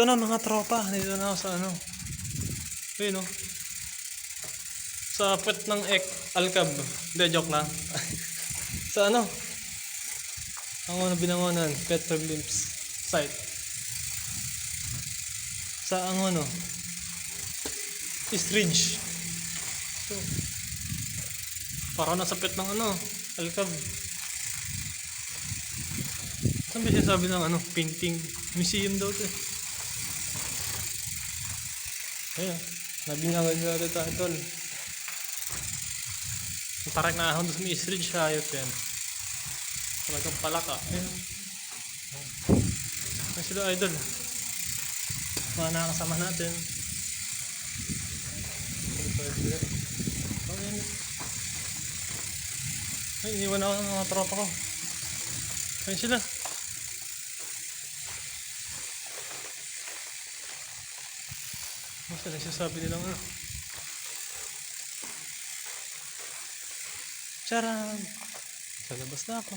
Ito na mga tropa, dito na ako sa ano. Ayun no. Sa pet ng Alcab. Hindi, joke lang. Sa ano? Ang ano binangonan, Petro Glimpse site. Sa ang ano? East Ridge. So, para nasa pet ng ano, Alcab. Saan ba sabi ng ano, painting museum daw to eh. Ayun, nabinyagan nyo natin tayo tol. Ang tarak na ahon doon sa East Ridge, hayop yan. Talagang palaka. Ayun. Ayun sila idol. Mga nakakasama natin. Ay, iniwan ako ng mga tropa ko. Ayun sila. Basta nagsasabi nilang ano. Charan! Sa labas na ako.